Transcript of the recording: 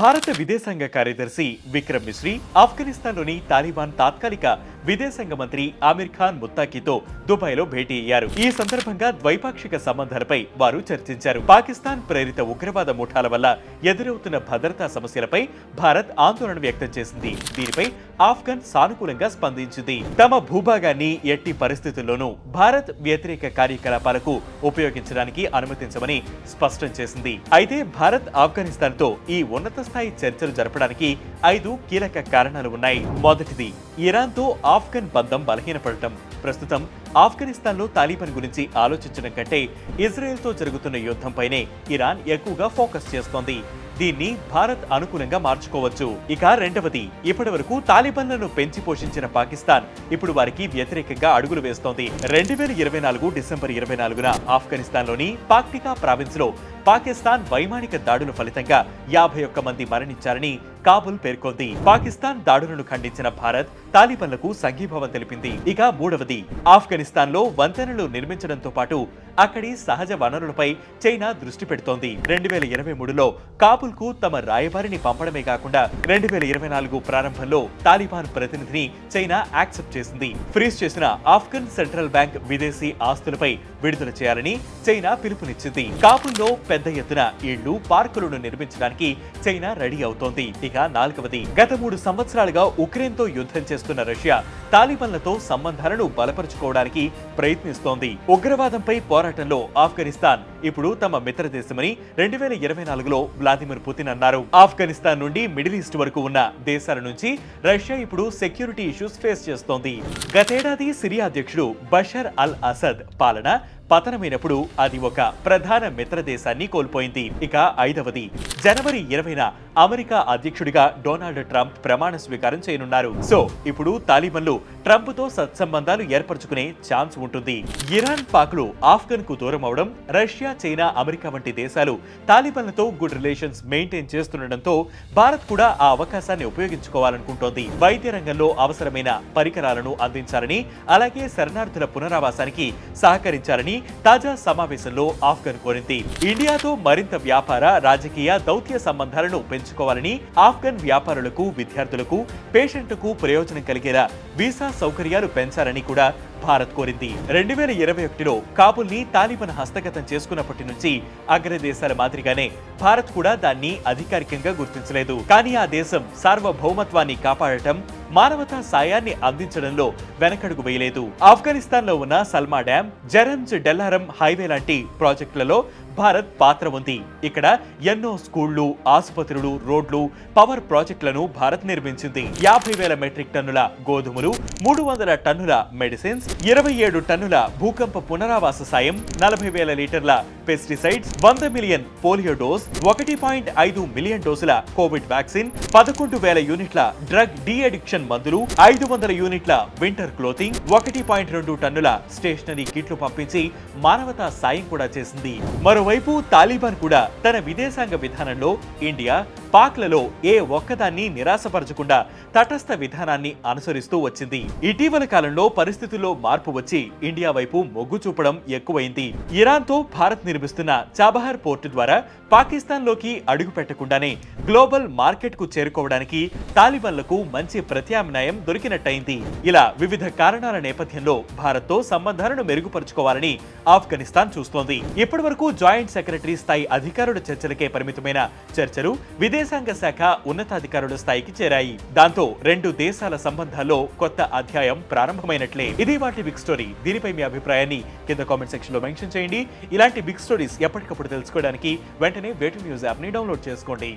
భారత విదేశాంగ కార్యదర్శి విక్రమ్ మిశ్రీ ఆఫ్ఘనిస్తాన్లోని తాలిబాన్ తాత్కాలిక విదేశాంగ మంత్రి ఆమిర్ ఖాన్ ముత్తాకీతో దుబాయ్లో భేటీ అయ్యారు. ఈ సందర్భంగా ద్వైపాక్షిక సంబంధాలపై వారు చర్చించారు. పాకిస్తాన్ ప్రేరిత ఉగ్రవాద ముఠాల వల్ల ఎదురవుతున్న భద్రతా సమస్యలపై భారత్ ఆందోళన వ్యక్తం చేసింది. దీనిపై ఆఫ్ఘన్ సానుకూలంగా స్పందించింది. తమ భూభాగాన్ని ఎట్టి పరిస్థితుల్లోనూ భారత్ వ్యతిరేక కార్యకలాపాలకు ఉపయోగించడానికి అనుమతించమని స్పష్టం చేసింది. అయితే భారత్ ఆఫ్ఘనిస్తాన్తో ఈ ఉన్నత స్థాయి చర్చలు జరపడానికి 5 కీలక కారణాలు ఉన్నాయి. మొదటిది, ఇరాన్తో ఆఫ్ఘన్ బంధం బలహీనపడటం. ప్రస్తుతం ఆఫ్ఘనిస్తాన్లో తాలిబాన్ గురించి ఆలోచించడం కంటే ఇజ్రాయెల్తో జరుగుతున్న యుద్ధంపైనే ఇరాన్ ఎక్కువగా ఫోకస్ చేస్తోంది. దీన్ని భారత్ అనుకూలంగా మార్చుకోవచ్చు. ఇక రెండవది, ఇప్పటివరకు తాలిబాన్లను పెంచి పోషించిన పాకిస్తాన్ ఇప్పుడు వారికి వ్యతిరేకంగా అడుగులు వేస్తోంది. 2024 డిసెంబర్ 24న ఆఫ్ఘనిస్తాన్లోని పాక్టికా ప్రావిన్స్ లో పాకిస్తాన్ వైమానిక దాడుల ఫలితంగా 51 మంది మరణించారని కాబుల్ పేర్కొంది. పాకిస్తాన్ దాడులను ఖండించిన భారత్ తాలిబాన్లకు సంఘీభావం తెలిపింది. ఇక మూడవది, ఆఫ్ఘనిస్తాన్ లో వంతెనలు నిర్మించడంతో పాటు అక్కడి సహజ వనరులపై చైనా దృష్టి పెడుతోంది. 2023లో కాబుల్ కు తమ రాయబారిని పంపడమే కాకుండా 2024 ప్రారంభంలో తాలిబాన్ ప్రతినిధిని చైనా యాక్సెప్ట్ చేసింది. ఫ్రీజ్ చేసిన ఆఫ్ఘన్ సెంట్రల్ బ్యాంక్ విదేశీ ఆస్తులపై విడుదల చేయాలని చైనా పిలుపునిచ్చింది. కాబుల్లో పెద్ద ఎత్తున ఇళ్లు, పార్కులను నిర్మించడానికి చైనా రెడీ అవుతోంది. ఇక నాలుగవది, గత 3 సంవత్సరాలుగా ఉక్రెయిన్ తో యుద్ధం చేస్తున్న రష్యా తాలిబాన్లతో సంబంధాలను బలపరుచుకోవడానికి ప్రయత్నిస్తోంది. ఉగ్రవాదంపై పోరాటంలో ఆఫ్ఘనిస్తాన్ ఇప్పుడు తమ మిత్ర దేశమని 2024లో వ్లాదిమిర్ పుతిన్ అన్నారు. ఆఫ్ఘనిస్తాన్ నుండి మిడిల్ ఈస్ట్ వరకు ఉన్న దేశాల నుంచి రష్యా ఇప్పుడు సెక్యూరిటీ ఇష్యూస్ ఫేస్ చేస్తోంది. గతేడాది సిరియా అధ్యక్షుడు బషర్ అల్ అసద్ పాలన పతనమైనప్పుడు అది ఒక ప్రధాన మిత్ర దేశాన్ని కోల్పోయింది. ఇక ఐదవది, జనవరి 20న అమెరికా అధ్యక్షుడిగా డొనాల్డ్ ట్రంప్ ప్రమాణ స్వీకారం చేయనున్నారు. సో ఇప్పుడు తాలిబాన్లు ట్రంప్ తో సత్సంబంధాలు ఏర్పరచుకునే ఛాన్స్ ఉంటుంది. ఇరాన్, పాక్లు ఆఫ్ఘన్ కు దూరం అవడం, రష్యా, చైనా, అమెరికా వంటి దేశాలు తాలిబాన్లతో గుడ్ రిలేషన్స్ మెయింటైన్ చేస్తుండటంతో భారత్ కూడా ఆ అవకాశాన్ని ఉపయోగించుకోవాలనుకుంటోంది. వైద్య రంగంలో అవసరమైన పరికరాలను అందించాలని, అలాగే శరణార్థుల పునరావాసానికి సహకరించాలని తాజా సమావేశంలో ఆఫ్ఘన్ కోరింది. ఇండియాతో మరింత వ్యాపార, రాజకీయ, దౌత్య సంబంధాలను పెంచుకోవాలని, ఆఫ్ఘన్ వ్యాపారులకు, విద్యార్థులకు, పేషెంట్లకు ప్రయోజనం కలిగేలా వీసా సౌకర్యాలు పెంచాలని కూడా భారత్ కోరింది. 2021లో కాబుల్ ని తాలిబాన్ హస్తగతం చేసుకున్నప్పటి నుంచి అగ్రదేశాల మాదిరిగానే భారత్ కూడా దాన్ని అధికారికంగా గుర్తించలేదు. కానీ ఆ దేశం సార్వభౌమత్వాన్ని కాపాడటం, మానవతా సాయాన్ని అందించడంలో వెనకడుగు వేయలేదు. ఆఫ్ఘనిస్తాన్ లో ఉన్న సల్మా డ్యాం, జరంజ్ డెల్లారం హైవే లాంటి ప్రాజెక్టులలో భారత్ పాత్ర ఉంది. ఇక్కడ ఎన్నో స్కూళ్లు, ఆసుపత్రులు, రోడ్లు, పవర్ ప్రాజెక్టులను భారత్ నిర్మించింది. 50,000 మెట్రిక్ టన్నుల గోధుమలు, 300 టన్నుల మెడిసిన్స్, 27 టన్నుల భూకంప పునరావాస సాయం, 40,000 లీటర్ల pesticides, 100 million polio dose, 1.5 million డోసుల కోవిడ్ వ్యాక్సిన్, 11,000 యూనిట్ల డ్రగ్ డి అడిక్షన్ మందులు, 500 యూనిట్ల వింటర్ క్లోతింగ్, 1.2 టన్నుల స్టేషనరీ కిట్లు పంపించి మానవతా సాయం కూడా చేసింది. మరోవైపు తాలిబాన్ కూడా తన విదేశాంగ విధానంలో ఇండియా, పాక్లలో ఏ ఒక్కదాన్ని నిరాశపరచకుండా తటస్థ విధానాన్ని అనుసరిస్తూ వచ్చింది. ఇటీవల కాలంలో పరిస్థితుల్లో మార్పు వచ్చి ఇండియా వైపు మొగ్గు చూపడం ఎక్కువైంది. ఇరాన్తో భారత్ నిర్మిస్తున్న చాబహార్ పోర్టు ద్వారా పాకిస్తాన్ లోకి అడుగు పెట్టకుండానే గ్లోబల్ మార్కెట్ కు చేరుకోవడానికి తాలిబాన్లకు మంచి ప్రత్యామ్నాయం దొరికినట్టయింది. ఇలా వివిధ కారణాల నేపథ్యంలో భారత్ తో సంబంధాలను మెరుగుపరుచుకోవాలని ఆఫ్ఘనిస్తాన్ చూస్తోంది. ఇప్పటి వరకు జాయింట్ సెక్రటరీ స్థాయి అధికారుల చర్చలకే పరిమితమైన చర్చలు విదేశాంగ శాఖ ఉన్నతాధికారుల స్థాయికి చేరాయి. దాంతో 2 దేశాల సంబంధాల్లో కొత్త అధ్యాయం ప్రారంభమైనట్లే. ఇది వాటి బిగ్ స్టోరీ. దీనిపై మీ అభిప్రాయాన్ని కింద కామెంట్ సెక్షన్ లో మెన్షన్ చేయండి. ఇలాంటి బిగ్ స్టోరీస్ ఎప్పటికప్పుడు తెలుసుకోవడానికి వెంటనే వేటు న్యూస్ యాప్ ని డౌన్లోడ్ చేసుకోండి.